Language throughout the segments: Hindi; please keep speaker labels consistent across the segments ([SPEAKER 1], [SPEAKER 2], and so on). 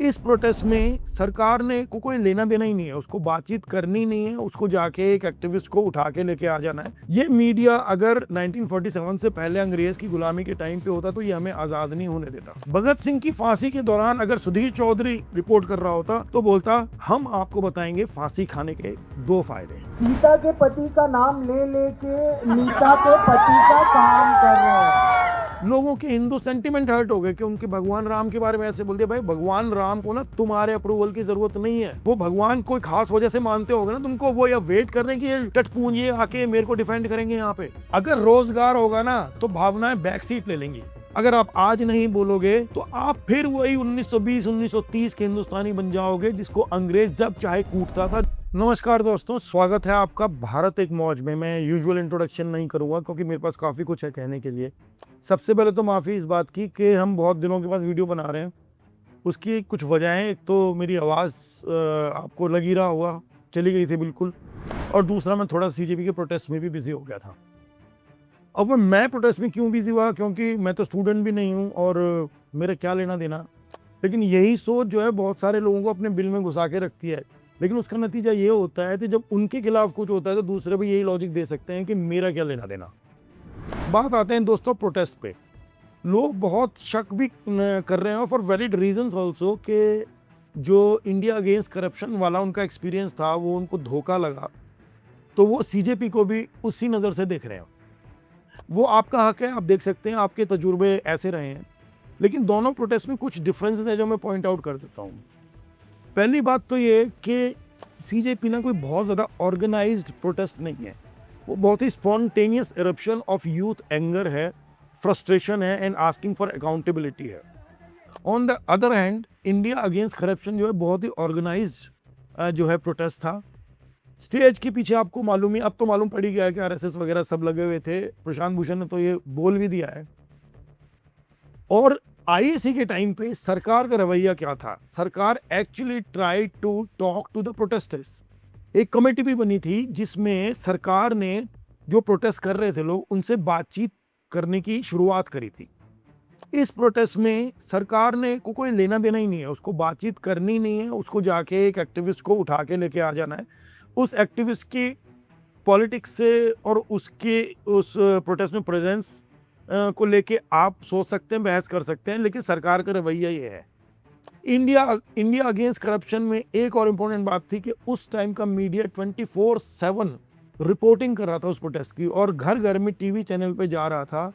[SPEAKER 1] इस प्रोटेस्ट में सरकार ने को कोई लेना देना ही नहीं है, उसको बातचीत करनी नहीं है, उसको जाके एक एक्टिविस्ट को उठा के लेके आ जाना है। ये मीडिया अगर 1947 से पहले अंग्रेज की गुलामी के टाइम पे होता तो ये हमें आजाद नहीं होने देता। भगत सिंह की फांसी के दौरान अगर सुधीर चौधरी रिपोर्ट कर रहा होता तो बोलता हम आपको बताएंगे फांसी खाने के 2 फायदे।
[SPEAKER 2] सीता के पति का नाम ले लेके नीता के पति का काम कर रहे हैं।
[SPEAKER 1] लोगों के हिंदू सेंटिमेंट हर्ट हो गए कि उनके भगवान राम के बारे में ऐसे बोल दिया। भाई भगवान राम को ना तुम्हारे अप्रूवल की जरूरत नहीं है, वो भगवान कोई खास वजह से मानते होगे ना तुमको, वो या वेट कर रहे हैं कि ये टटपूंजी आके मेरे को डिफेंड करेंगे यहाँ पे। अगर रोजगार होगा ना तो भावनाएं बैक सीट ले लेंगी। अगर आप आज नहीं बोलोगे तो आप फिर वही 1920 1930 के हिंदुस्तानी बन जाओगे जिसको अंग्रेज जब चाहे कूटता था। नमस्कार दोस्तों, स्वागत है आपका भारत एक मौज में। मैं यूजुअल इंट्रोडक्शन नहीं करूंगा क्योंकि मेरे पास काफ़ी कुछ है कहने के लिए। सबसे पहले तो माफ़ी इस बात की कि हम बहुत दिनों के बाद वीडियो बना रहे हैं। उसकी कुछ वजहें, एक तो मेरी आवाज़ आपको लग ही रहा होगा चली गई थी बिल्कुल, और दूसरा मैं थोड़ा सीजेपी के प्रोटेस्ट में भी बिजी हो गया था। अब मैं प्रोटेस्ट में क्यों बिजी हुआ, क्योंकि मैं तो स्टूडेंट भी नहीं हूँ और मेरा क्या लेना देना। लेकिन यही सोच जो है बहुत सारे लोगों को अपने बिल में घुसा के रखती है। लेकिन उसका नतीजा ये होता है कि जब उनके खिलाफ कुछ होता है तो दूसरे भी यही लॉजिक दे सकते हैं कि मेरा क्या लेना देना। बात आते हैं दोस्तों प्रोटेस्ट पे। लोग बहुत शक भी कर रहे हैं फॉर वैलिड रीजंस ऑल्सो कि जो इंडिया अगेंस्ट करप्शन वाला उनका एक्सपीरियंस था वो उनको धोखा लगा, तो वो सीजेपी को भी उसी नज़र से देख रहे हैं। वो आपका हक है, आप देख सकते हैं, आपके तजुर्बे ऐसे रहे हैं। लेकिन दोनों प्रोटेस्ट में कुछ डिफरेंसेस है जो मैं पॉइंट आउट कर देता हूँ। पहली बात तो ये कि सीजेपी ना कोई बहुत ज़्यादा ऑर्गेनाइज्ड प्रोटेस्ट नहीं है, वो बहुत ही spontaneous eruption of youth anger है, फ्रस्ट्रेशन है एंड आस्किंग फॉर अकाउंटेबिलिटी है। On the other hand India Against Corruption जो है बहुत ही ऑर्गेनाइज्ड जो है प्रोटेस्ट था। स्टेज के पीछे आपको मालूम ही, अब तो मालूम पड़ ही गया है कि आरएसएस वगैरह सब लगे हुए थे। प्रशांत भूषण ने तो ये बोल भी दिया है। और आईएसी के टाइम पे सरकार का रवैया क्या था? सरकार actually try to talk to the protesters. एक कमेटी भी बनी थी जिसमें सरकार ने जो प्रोटेस्ट कर रहे थे लोग उनसे बातचीत करने की शुरुआत करी थी। इस प्रोटेस्ट में सरकार ने को कोई लेना देना ही नहीं है, उसको बातचीत करनी नहीं है, उसको जाके एक एक्टिविस्ट को उठा के लेके आ जाना है। उस एक्टिविस्ट की पॉलिटिक्स से और उसके उस प्रोटेस्ट में प्रेजेंस को लेके आप सोच सकते हैं, बहस कर सकते हैं, लेकिन सरकार का रवैया ये है। इंडिया अगेंस्ट करप्शन में एक और इम्पोर्टेंट बात थी कि उस टाइम का मीडिया 24/7 रिपोर्टिंग कर रहा था उस प्रोटेस्ट की, और घर घर में टीवी चैनल पे जा रहा था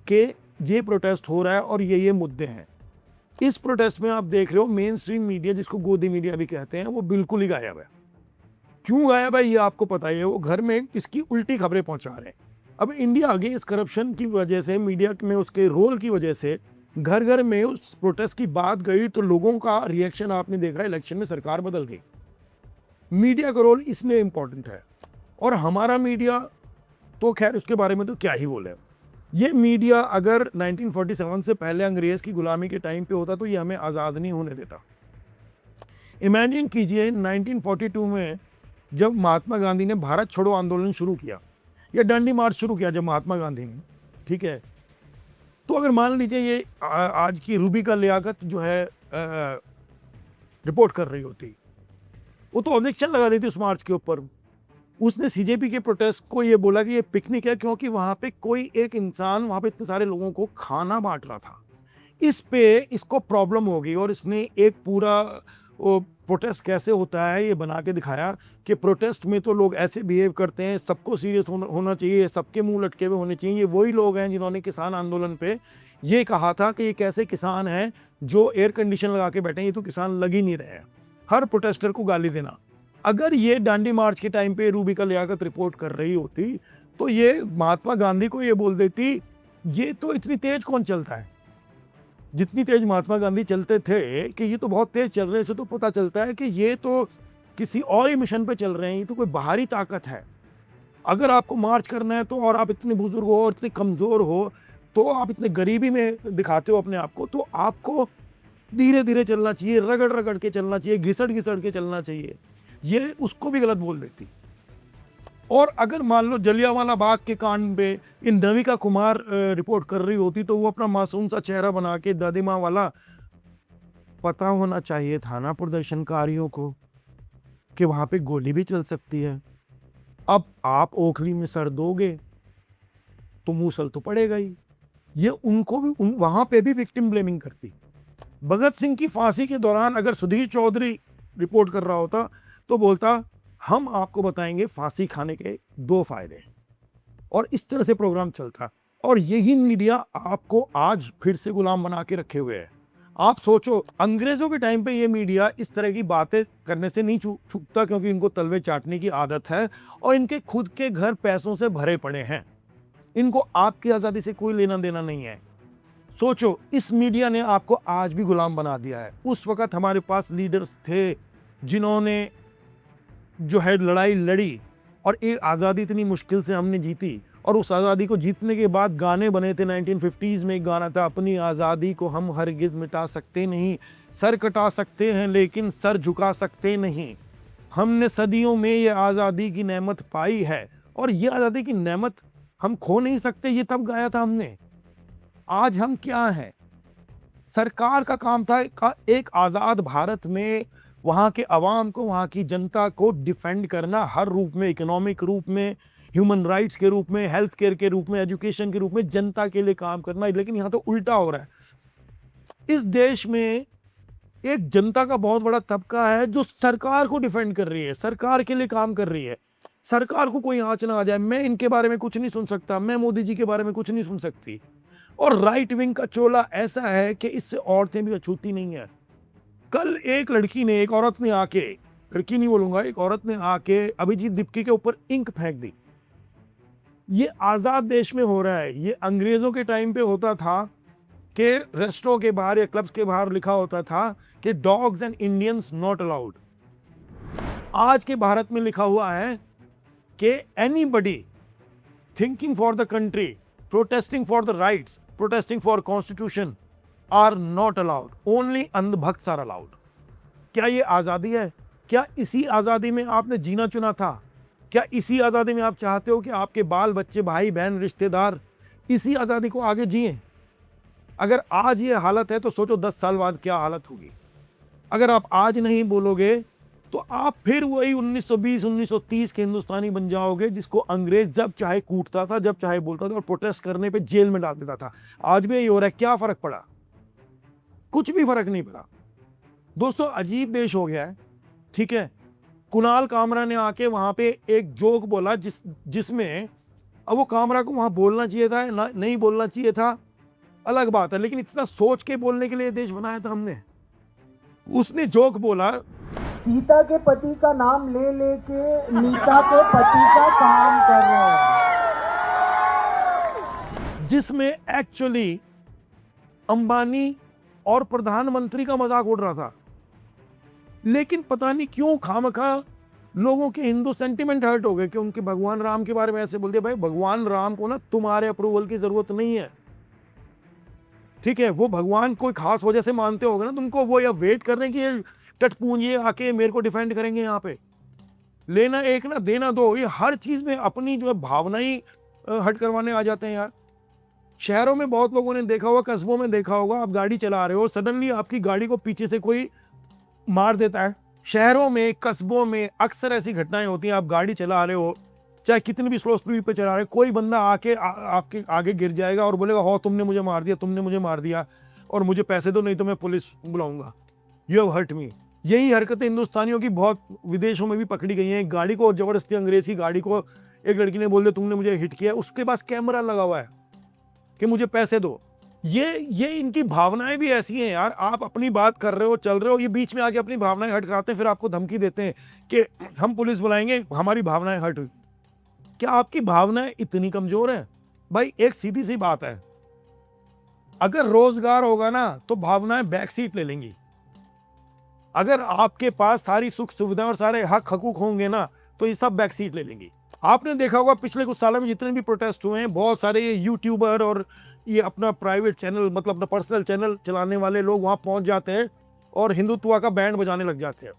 [SPEAKER 1] कि ये प्रोटेस्ट हो रहा है और ये मुद्दे हैं। इस प्रोटेस्ट में आप देख रहे हो मेन स्ट्रीम मीडिया, जिसको गोदी मीडिया भी कहते हैं, वो बिल्कुल ही गायब है। क्यों गायब है ये आपको पता ही है, वो घर में इसकी उल्टी खबरें पहुंचा रहे हैं। अब इंडिया अगेंस्ट करप्शन की वजह से, मीडिया में उसके रोल की वजह से घर घर में उस प्रोटेस्ट की बात गई तो लोगों का रिएक्शन आपने देखा। इलेक्शन में सरकार बदल गई। मीडिया का रोल इसलिए इंपॉर्टेंट है, और हमारा मीडिया तो खैर उसके बारे में तो क्या ही बोले। ये मीडिया अगर 1947 से पहले अंग्रेज की गुलामी के टाइम पे होता तो ये हमें आज़ाद नहीं होने देता। इमेजिन कीजिए 1942 में जब महात्मा गांधी ने भारत छोड़ो आंदोलन शुरू किया, या डंडी मार्च शुरू किया जब महात्मा गांधी ने, ठीक है, तो अगर मान लीजिए ये आज की रूबी का लियाकत जो है रिपोर्ट कर रही होती, वो तो ऑब्जेक्शन लगा देती उस मार्च के ऊपर। उसने सीजेपी के प्रोटेस्ट को ये बोला कि ये पिकनिक है, क्योंकि वहाँ पे कोई एक इंसान वहाँ पे इतने सारे लोगों को खाना बांट रहा था। इस पे इसको प्रॉब्लम हो गई और इसने एक पूरा प्रोटेस्ट कैसे होता है ये बना के दिखाया कि प्रोटेस्ट में तो लोग ऐसे बिहेव करते हैं, सबको सीरियस होना चाहिए, सबके मुंह लटके हुए होने चाहिए। ये वही लोग हैं जिन्होंने किसान आंदोलन पे ये कहा था कि ये कैसे किसान हैं जो एयर कंडीशन लगा के बैठे हैं, ये तो किसान लग ही नहीं रहे हैं। हर प्रोटेस्टर को गाली देना। अगर ये दांडी मार्च के टाइम पे रूबी का लियाकत रिपोर्ट कर रही होती तो ये महात्मा गांधी को ये बोल देती, ये तो इतनी तेज कौन चलता है, जितनी तेज महात्मा गांधी चलते थे कि ये तो बहुत तेज चल रहे हैं। इससे तो पता चलता है कि ये तो किसी और ही मिशन पे चल रहे हैं, ये तो कोई बाहरी ताकत है। अगर आपको मार्च करना है तो, और आप इतने बुजुर्ग हो और इतने कमज़ोर हो, तो आप इतने गरीबी में दिखाते हो अपने आप को, तो आपको धीरे धीरे चलना चाहिए, रगड़ रगड़ के चलना चाहिए, घिसड़ घिसड़ के चलना चाहिए। ये उसको भी गलत बोल देती। और अगर मान लो जलियांवाला बाग के कांड पे इन नविका कुमार रिपोर्ट कर रही होती तो वो अपना मासूम सा चेहरा बना के दादी माँ वाला पता होना चाहिए था ना प्रदर्शनकारियों को कि वहां पे गोली भी चल सकती है। अब आप ओखली में सर दोगे तो मूसल तो पड़ेगा ही। ये उनको भी वहां पे भी विक्टिम ब्लेमिंग करती। भगत सिंह की फांसी के दौरान अगर सुधीर चौधरी रिपोर्ट कर रहा होता तो बोलता हम आपको बताएंगे फांसी खाने के 2 फायदे, और इस तरह से प्रोग्राम चलता। और यही मीडिया आपको आज फिर से गुलाम बना के रखे हुए है। आप सोचो, अंग्रेजों के टाइम पे ये मीडिया इस तरह की बातें करने से नहीं चूकता, क्योंकि इनको तलवे चाटने की आदत है और इनके खुद के घर पैसों से भरे पड़े हैं। इनको आपकी आज़ादी से कोई लेना देना नहीं है। सोचो, इस मीडिया ने आपको आज भी गुलाम बना दिया है। उस वक्त हमारे पास लीडर्स थे जिन्होंने जो है लड़ाई लड़ी, और एक आज़ादी इतनी मुश्किल से हमने जीती, और उस आज़ादी को जीतने के बाद गाने बने थे। 1950s में एक गाना था, अपनी आज़ादी को हम हरगिज़ मिटा सकते नहीं, सर कटा सकते हैं लेकिन सर झुका सकते नहीं। हमने सदियों में ये आज़ादी की नेमत पाई है और ये आज़ादी की नेमत हम खो नहीं सकते। ये तब गाया था हमने। आज हम क्या हैं? सरकार का काम था एक आज़ाद भारत में वहाँ के अवाम को, वहाँ की जनता को डिफेंड करना, हर रूप में, इकोनॉमिक रूप में, ह्यूमन राइट्स के रूप में, हेल्थ केयर के रूप में, एजुकेशन के रूप में, जनता के लिए काम करना। लेकिन यहाँ तो उल्टा हो रहा है। इस देश में एक जनता का बहुत बड़ा तबका है जो सरकार को डिफेंड कर रही है, सरकार के लिए काम कर रही है। सरकार को कोई आंच ना आ जाए, मैं इनके बारे में कुछ नहीं सुन सकता, मैं मोदी जी के बारे में कुछ नहीं सुन सकती। और राइट विंग का चोला ऐसा है कि इससे औरतें भी अछूती नहीं है। कल एक लड़की ने, एक औरत ने आके, लड़की नहीं बोलूंगा, एक औरत ने आके अभिजीत दीपकी के ऊपर इंक फेंक दी। ये आजाद देश में हो रहा है। ये अंग्रेजों के टाइम पे होता था कि रेस्टोरेंट के बाहर या क्लब्स के बाहर लिखा होता था कि dogs and Indians not allowed. आज के भारत में लिखा हुआ है कि anybody thinking for the country, protesting for the rights, protesting for constitution are not allowed, only अंधभक्त्स आर अलाउड। क्या ये आज़ादी है? क्या इसी आज़ादी में आपने जीना चुना था? क्या इसी आज़ादी में आप चाहते हो कि आपके बाल बच्चे, भाई बहन, रिश्तेदार इसी आज़ादी को आगे जिए? अगर आज ये हालत है तो सोचो 10 साल बाद क्या हालत होगी। अगर आप आज नहीं बोलोगे तो आप फिर वही 1920 1930 के हिंदुस्तानी बन जाओगे जिसको अंग्रेज जब चाहे कूटता था, जब चाहे बोलता था और प्रोटेस्ट करने पे जेल में डाल देता था। आज भी यही हो रहा है। क्या फर्क पड़ा? कुछ भी फर्क नहीं पड़ा। दोस्तों, अजीब देश हो गया है। ठीक है, कुणाल कामरा ने आके वहां पे एक जोक बोला जिसमें अब वो कामरा को वहां बोलना चाहिए था ना, नहीं बोलना चाहिए था, अलग बात है, लेकिन इतना सोच के बोलने के लिए देश बनाया था हमने। उसने जोक बोला,
[SPEAKER 2] सीता के पति का नाम ले लेके नीता के पति का काम कर रहे हैं,
[SPEAKER 1] जिसमें एक्चुअली अंबानी और प्रधानमंत्री का मजाक उड़ रहा था। लेकिन पता नहीं क्यों खामखा लोगों के हिंदू सेंटिमेंट हर्ट हो गए कि उनके भगवान राम के बारे में ऐसे बोल दिया। भाई, भगवान राम को ना तुम्हारे अप्रूवल की जरूरत नहीं है। ठीक है, वो भगवान कोई खास वजह से मानते होगे ना तुमको, वो या वेट कर रहे हैं कि ये टटपूंजिए आके मेरे को डिफेंड करेंगे। यहाँ पे लेना एक ना देना दो, ये हर चीज में अपनी जो है भावनाएं हट करवाने आ जाते हैं यार। शहरों में बहुत लोगों ने देखा होगा, कस्बों में देखा होगा, आप गाड़ी चला रहे हो, सडनली आपकी गाड़ी को पीछे से कोई मार देता है। शहरों में, कस्बों में अक्सर ऐसी घटनाएं होती हैं। आप गाड़ी चला रहे हो, चाहे कितनी भी स्लो स्पीड पे चला रहे हो, कोई बंदा आके आपके आगे गिर जाएगा और बोलेगा, हो तुमने मुझे मार दिया, तुमने मुझे मार दिया और मुझे पैसे दो, नहीं तो मैं पुलिस बुलाऊंगा, यू हैव हर्ट मी। यही हरकतें हिंदुस्तानियों की बहुत विदेशों में भी पकड़ी गई हैं। गाड़ी को जबरदस्ती, अंग्रेज की गाड़ी को एक लड़की ने बोल दिया तुमने मुझे हिट किया, उसके पास कैमरा लगा हुआ है कि मुझे पैसे दो। ये इनकी भावनाएं भी ऐसी हैं यार। आप अपनी बात कर रहे हो, चल रहे हो, ये बीच में आके अपनी भावनाएं हट कराते हैं, फिर आपको धमकी देते हैं कि हम पुलिस बुलाएंगे, हमारी भावनाएं हट हुई। क्या आपकी भावनाएं इतनी कमजोर है? भाई, एक सीधी सी बात है, अगर रोजगार होगा ना तो भावनाएं बैक सीट ले लेंगी। अगर आपके पास सारी सुख सुविधाएं और सारे हक हकूक होंगे ना तो ये सब बैक सीट ले लेंगी। आपने देखा होगा पिछले कुछ सालों में जितने भी प्रोटेस्ट हुए हैं, बहुत सारे ये यूट्यूबर और ये अपना प्राइवेट चैनल, मतलब अपना पर्सनल चैनल चलाने वाले लोग वहां पहुंच जाते हैं और हिंदुत्व का बैंड बजाने लग जाते हैं।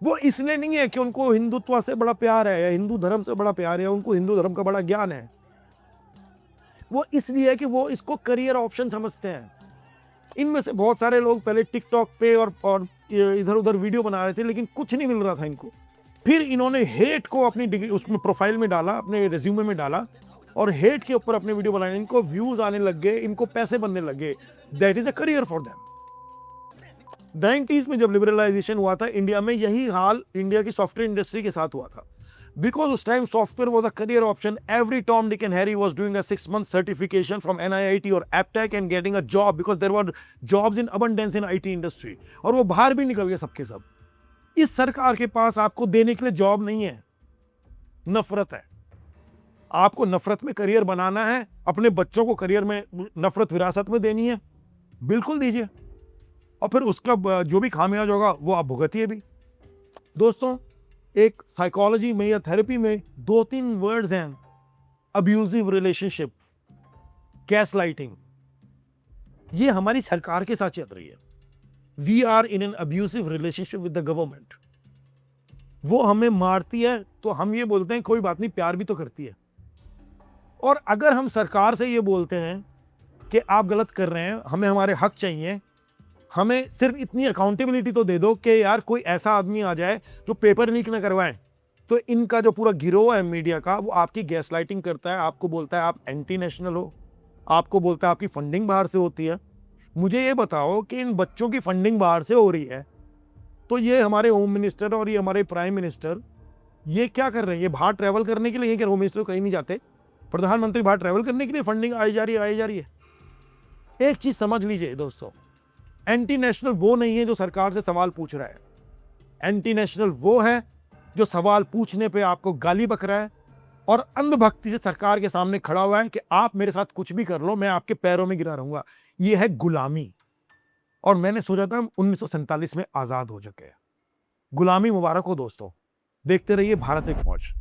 [SPEAKER 1] वो इसलिए नहीं है कि उनको हिंदुत्व से बड़ा प्यार है या हिंदू धर्म से बड़ा प्यार है, उनको हिंदू धर्म का बड़ा ज्ञान है। वो इसलिए है कि वो इसको करियर ऑप्शन समझते हैं। इनमें से बहुत सारे लोग पहले टिकटॉक पे और इधर उधर वीडियो बना रहे थे, लेकिन कुछ नहीं मिल रहा था इनको। फिर इन्होंने हेट को अपनी डिग्री उसमें प्रोफाइल में डाला, अपने रिज्यूमे में डाला, और हेट के ऊपर अपने वीडियो बनाने, इनको व्यूज आने लग गए, इनको पैसे बनने लग गए। That is a career for them. 90s में जब लिबरलाइजेशन हुआ था इंडिया में, यही हाल इंडिया की सॉफ्टवेयर इंडस्ट्री के साथ हुआ था। बिकॉज उस time software was a career option, every Tom Dick and Harry was doing a 6 month certification from NIIT और Aptech and getting a job, because there were jobs in abundance in IT industry, और वो बाहर भी निकल गए सबके सब। इस सरकार के पास आपको देने के लिए जॉब नहीं है, नफरत है। आपको नफरत में करियर बनाना है, अपने बच्चों को करियर में नफरत विरासत में देनी है, बिल्कुल दीजिए, और फिर उसका जो भी खामियाजा होगा वो आप भुगतिए भी। दोस्तों, एक साइकोलॉजी में या थेरेपी में 2-3 वर्ड्स हैं, अब्यूजिव रिलेशनशिप, गैसलाइटिंग। ये हमारी सरकार के साथ चल रही है। We are in an abusive relationship with the government. वो हमें मारती है तो हम ये बोलते हैं कोई बात नहीं, प्यार भी तो करती है। और अगर हम सरकार से ये बोलते हैं कि आप गलत कर रहे हैं, हमें हमारे हक चाहिए, हमें सिर्फ इतनी अकाउंटेबिलिटी तो दे दो कि यार कोई ऐसा आदमी आ जाए जो पेपर लीक ना करवाए, तो इनका जो पूरा गिरोह है मीडिया का, वो आपकी गैसलाइटिंग करता है, आपको बोलता है आप एंटी नेशनल हो, आपको बोलता है आपकी फंडिंग बाहर से होती है। मुझे ये बताओ कि इन बच्चों की फंडिंग बाहर से हो रही है, तो ये हमारे होम मिनिस्टर और ये हमारे प्राइम मिनिस्टर ये क्या कर रहे हैं? ये बाहर ट्रैवल करने के लिए, ये क्या होम मिनिस्टर कहीं नहीं जाते? प्रधानमंत्री बाहर ट्रैवल करने के लिए फंडिंग आई जा रही है। एक चीज समझ लीजिए दोस्तों, एंटी नेशनल वो नहीं है जो सरकार से सवाल पूछ रहा है। एंटी नेशनल वो है जो सवाल पूछने पे आपको गाली बक रहा है और अंधभक्ति से सरकार के सामने खड़ा हुआ है कि आप मेरे साथ कुछ भी कर लो, मैं आपके पैरों में गिरा रहूंगा। ये है गुलामी। और मैंने सोचा था हम 1947 में आजाद हो चुके हैं। गुलामी मुबारक हो दोस्तों। देखते रहिए भारत एक मौज।